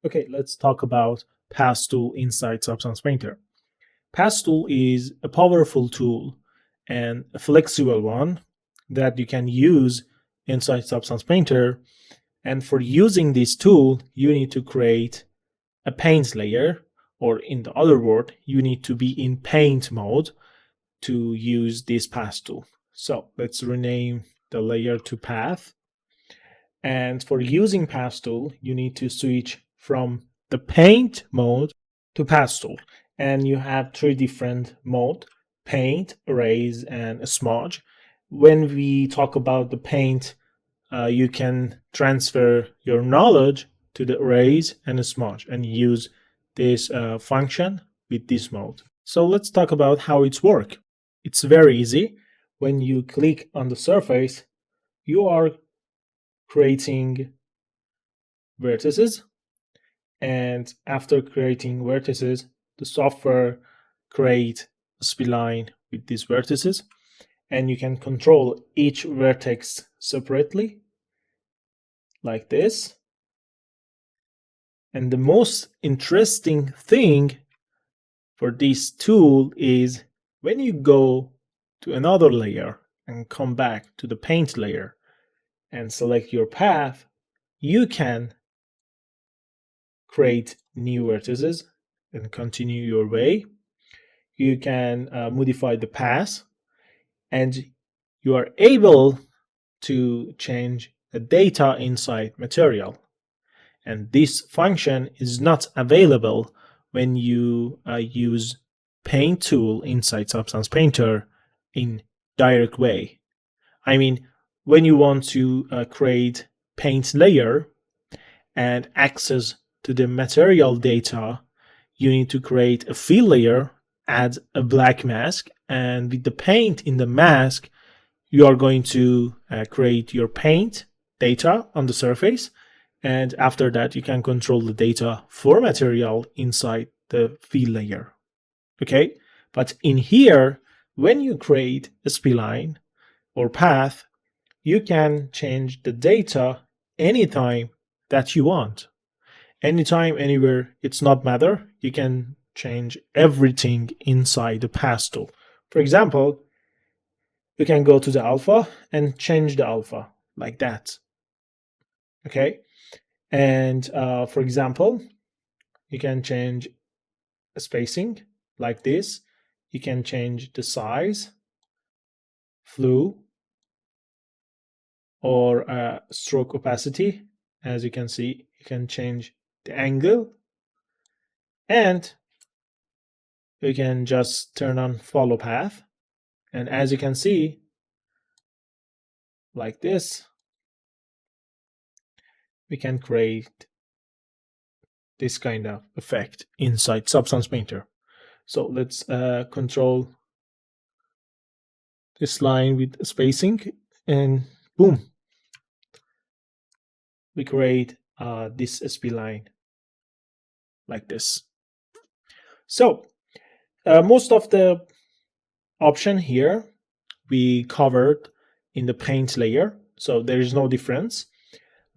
Okay, let's talk about PathTool inside Substance Painter. PathTool is a powerful tool and a flexible one that you can use inside Substance Painter. And for using this tool, you need to create a paint layer, or in the other word, you need to be in paint mode to use this PathTool. So let's rename the layer to Path. And for using PathTool, you need to switch from the paint mode to PathTool. And you have three different modes: paint, erase, and smudge. When we talk about the paint, you can transfer your knowledge to the erase and the smudge and use this function with this mode. So let's talk about how it's work. It's very easy. When you click on the surface, you are creating vertices, and after creating vertices, the software create a spline with these vertices, and you can control each vertex separately like this. And the most interesting thing for this tool is when you go to another layer and come back to the paint layer and select your path, you can create new vertices and continue your way. You can modify the path, and you are able to change the data inside material. And this function is not available when you use paint tool inside Substance Painter in direct way. I mean, when you want to create paint layer and access to the material data, you need to create a fill layer, add a black mask, and with the paint in the mask, you are going to create your paint data on the surface. And after that, you can control the data for material inside the fill layer. Okay, but in here, when you create a spline or path, you can change the data anytime that you want. Anytime, anywhere, it's not matter. You can change everything inside the path tool. For example, you can go to the alpha and change the alpha like that. Okay, and for example, you can change spacing like this. You can change the size, flow, or stroke opacity. As you can see, you can change the angle, and you can just turn on follow path. And as you can see, like this, we can create this kind of effect inside Substance Painter. So let's control this line with spacing, and boom, we create this spline like this. So most of the option here we covered in the paint layer, so there is no difference.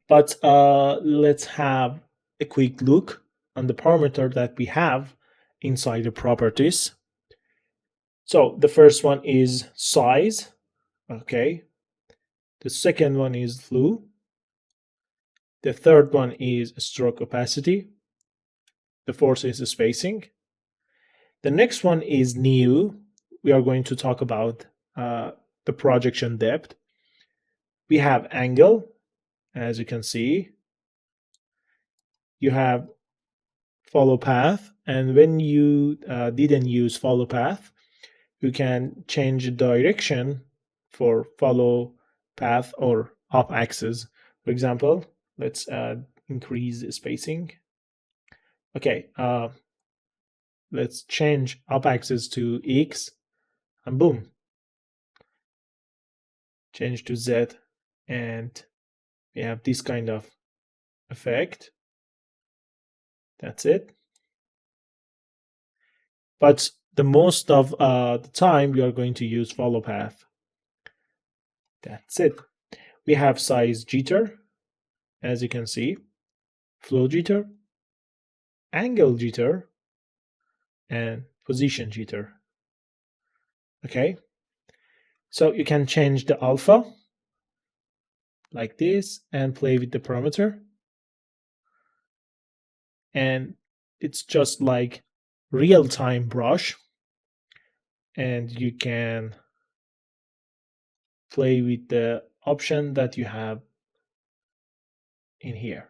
But let's have a quick look on the parameter that we have inside the properties. So the first one is size. Okay. The second one is flow. The third one is stroke opacity. The fourth is spacing. The next one is new. We are going to talk about the projection depth. We have angle, as you can see. You have follow path, and when you didn't use follow path, you can change the direction for follow path or up axis. For example, let's increase the spacing. Okay, let's change up axis to X, and boom, change to Z, and we have this kind of effect. That's it. But the most of the time we are going to use follow path. That's it. We have size jitter, as you can see, flow jitter, angle jitter, and position jitter. Okay, so you can change the alpha like this and play with the parameter, and it's just like real-time brush, and you can play with the option that you have in here.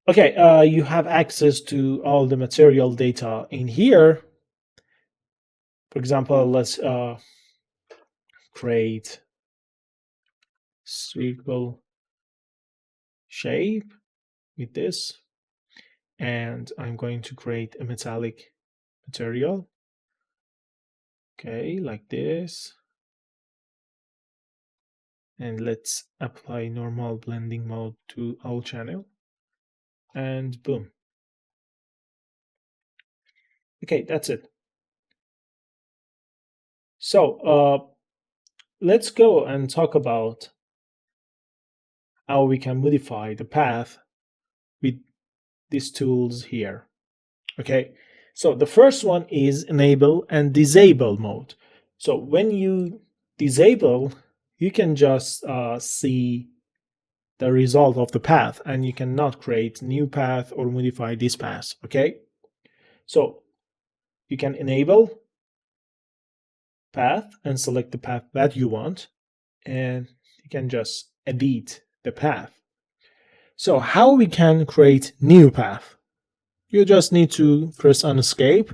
Okay, you have access to all the material data in here. For example, let's create circle shape with this, and I'm going to create a metallic material. Okay, like this. And let's apply normal blending mode to all channel, and boom. Okay, that's it. So let's go and talk about how we can modify the path with these tools here. Okay, so the first one is enable and disable mode. So when you disable, you can just see the result of the path, and you cannot create new path or modify this path. Okay, so you can enable path and select the path that you want, and you can just edit the path. So how we can create new path? You just need to press on escape.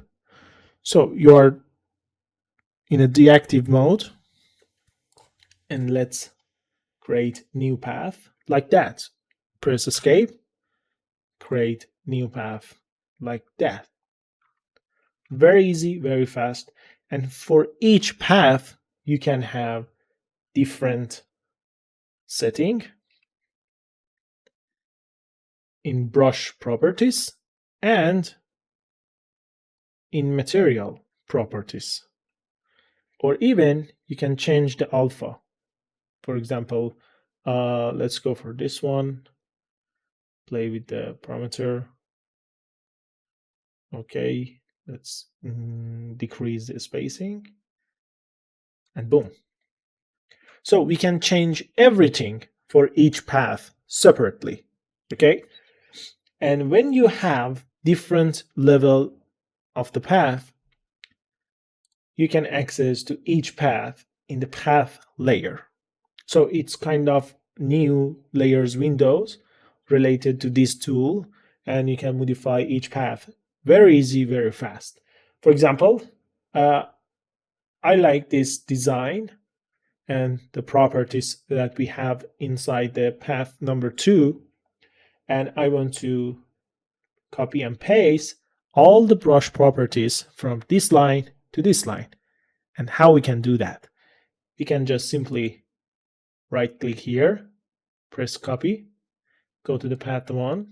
So you are in a deactive mode, and let's create new path like that. Press escape, create new path like that. Very easy, very fast. And for each path, you can have different setting in brush properties and in material properties. Or even you can change the alpha. For example, let's go for this one. Play with the parameter. Okay, let's decrease the spacing, and boom. So we can change everything for each path separately. Okay, and when you have different level of the path, you can access to each path in the path layer. So it's kind of new layers windows related to this tool, and you can modify each path very easy, very fast. For example, I like this design and the properties that we have inside the path number 2, and I want to copy and paste all the brush properties from this line to this line. And how we can do that? We can just simply right click here, press copy, go to the path 1,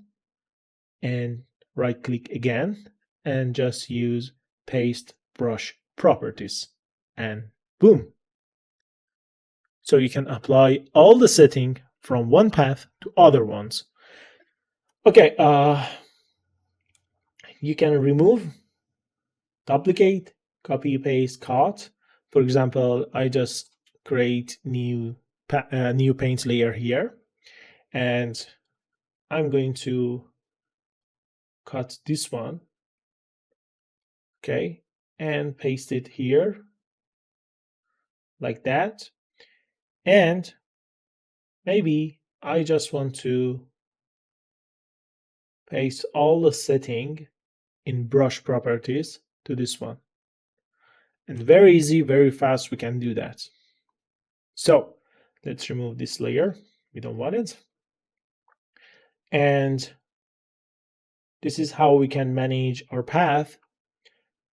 and right click again, and just use paste brush properties, and boom. So you can apply all the setting from one path to other ones. Okay, you can remove, duplicate, copy, paste, cut. For example, I just create new paint layer here, and I'm going to cut this one, okay, and paste it here like that. And maybe I just want to paste all the setting in brush properties to this one. And very easy, very fast, we can do that. So let's remove this layer. We don't want it. And this is how we can manage our path,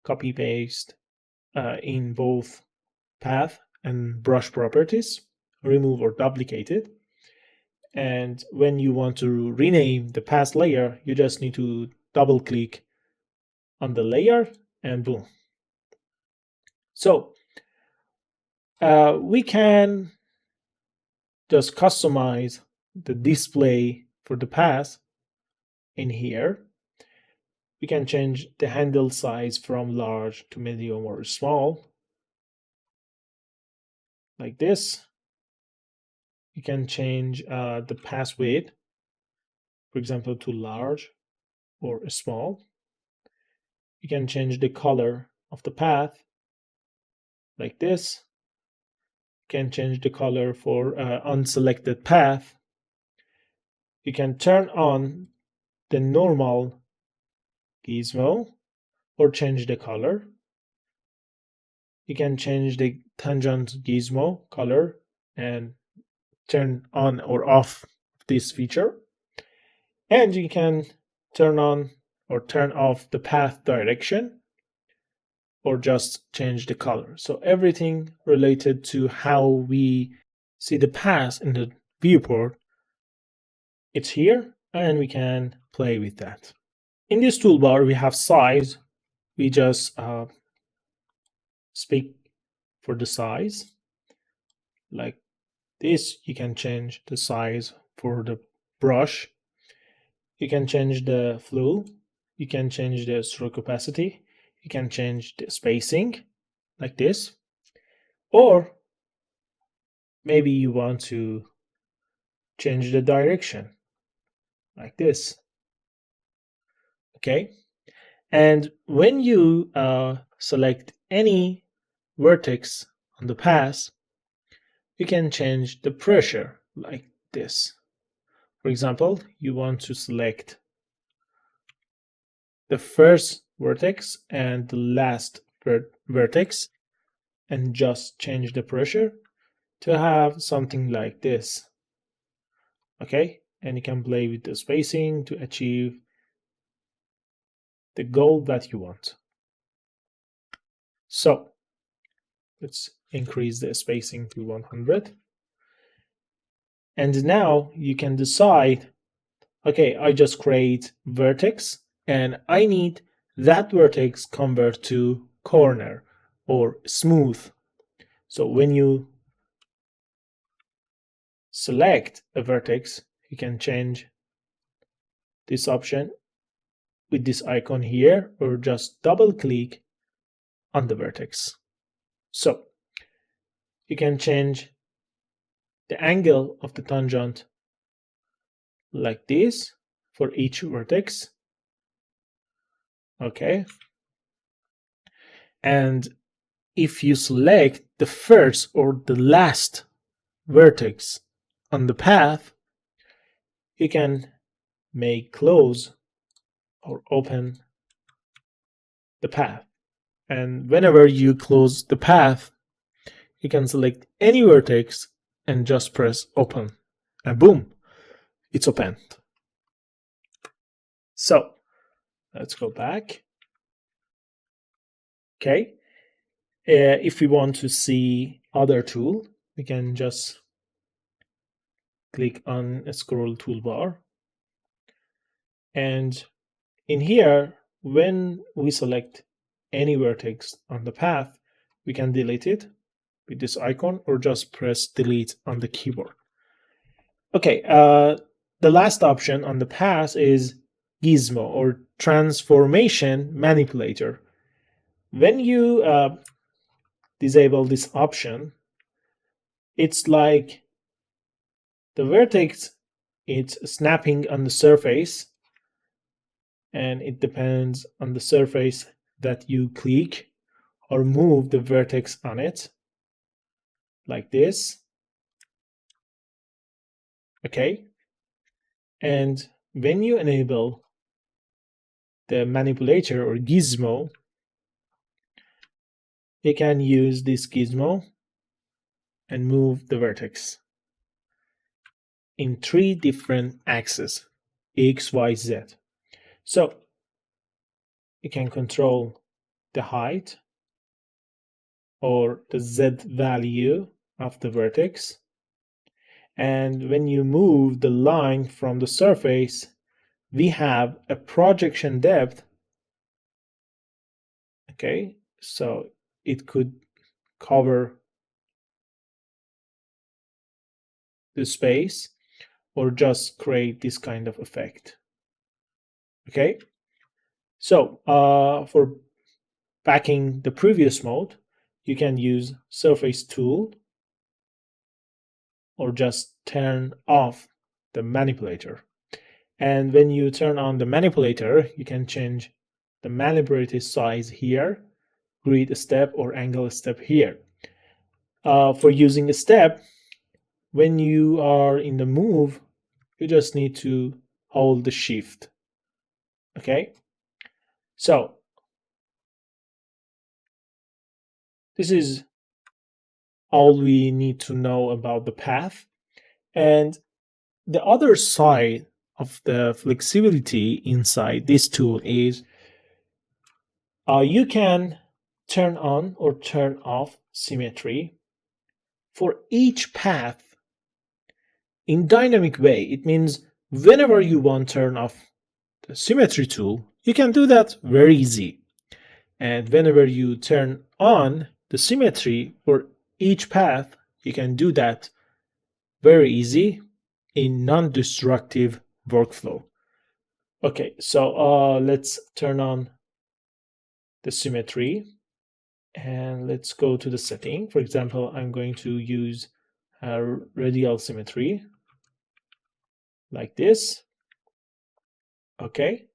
copy paste in both path and brush properties, remove or duplicate it. And when you want to rename the path layer, you just need to double click on the layer, and boom. So we can just customize the display for the path in here, we can change the handle size from large to medium or small, like this. You can change the path width, for example, to large or small. You can change the color of the path, like this. You can change the color for unselected path. You can turn on the normal gizmo or change the color. You can change the tangent gizmo color and turn on or off this feature. And you can turn on or turn off the path direction or just change the color. So everything related to how we see the path in the viewport, it's here, and we can play with that. In this toolbar, we have size. We just speak for the size. Like this, you can change the size for the brush. You can change the flow. You can change the stroke opacity. You can change the spacing, like this. Or maybe you want to change the direction, like this. Okay. And when you select any vertex on the path, you can change the pressure, like this. For example, you want to select the first vertex and the last vertex and just change the pressure to have something like this. Okay, and you can play with the spacing to achieve the goal that you want. So let's increase the spacing to 100. And now you can decide, okay, I just create vertex and I need that vertex convert to corner or smooth. So when you select a vertex, you can change this option with this icon here, or just double click on the vertex. So you can change the angle of the tangent like this for each vertex. Okay. And if you select the first or the last vertex on the path, you can make close or open the path. And whenever you close the path, you can select any vertex and just press open. And boom, it's opened. So let's go back. Okay. If we want to see other tool, we can just click on a scroll toolbar. And in here, when we select any vertex on the path, we can delete it with this icon or just press delete on the keyboard. Okay, the last option on the path is gizmo or transformation manipulator. When you disable this option, it's like the vertex, it's snapping on the surface, and it depends on the surface that you click or move the vertex on it, like this. Okay. And when you enable the manipulator or gizmo, you can use this gizmo and move the vertex in 3 different axes, X, Y, Z. So you can control the height or the Z value of the vertex. And when you move the line from the surface, we have a projection depth. Okay, so it could cover the space or just create this kind of effect. Okay, so for backing the previous mode, you can use surface tool or just turn off the manipulator. And when you turn on the manipulator, you can change the manipulator size here, grid step or angle step here. For using a step, when you are in the move, you just need to hold the shift. Okay, so this is all we need to know about the path. And the other side of the flexibility inside this tool is you can turn on or turn off symmetry for each path in dynamic way. It means whenever you want to turn off the symmetry tool, you can do that very easy. And whenever you turn on the symmetry for each path, you can do that very easy in non-destructive workflow. Okay, so let's turn on the symmetry and let's go to the setting. For example, I'm going to use radial symmetry like this. Okay,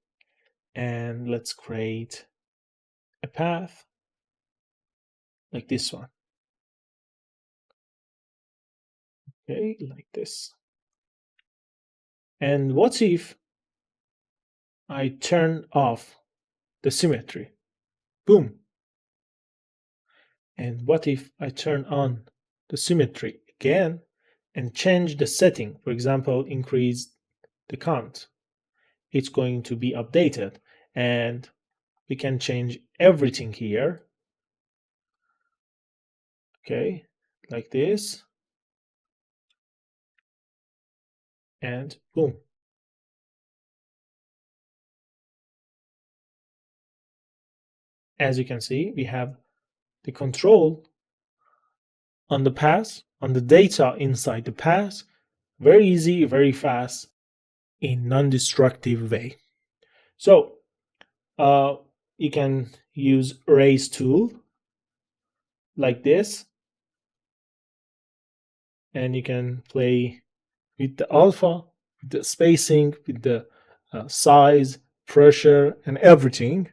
and let's create a path like this one. Okay, like this. And what if I turn off the symmetry? Boom. And what if I turn on the symmetry again and change the setting? For example, increase the count. It's going to be updated and we can change everything here. Okay, like this. And boom. As you can see, we have the control on the path, on the data inside the path, very easy, very fast, in non-destructive way. So you can use erase tool like this, and you can play with the alpha, with the spacing, with the size, pressure, and everything.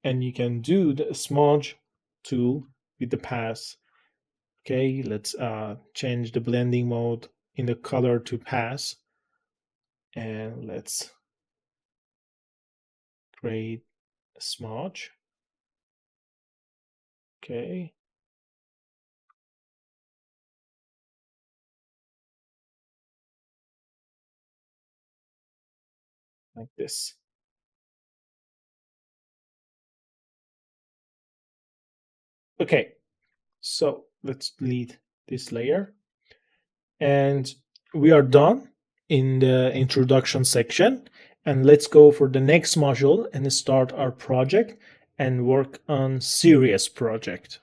And you can do the smudge tool with the path. Okay, let's change the blending mode in the color to pass, and let's create a smudge. Okay, like this. Okay, so let's delete this layer, and we are done in the introduction section. And let's go for the next module and start our project and work on serious project.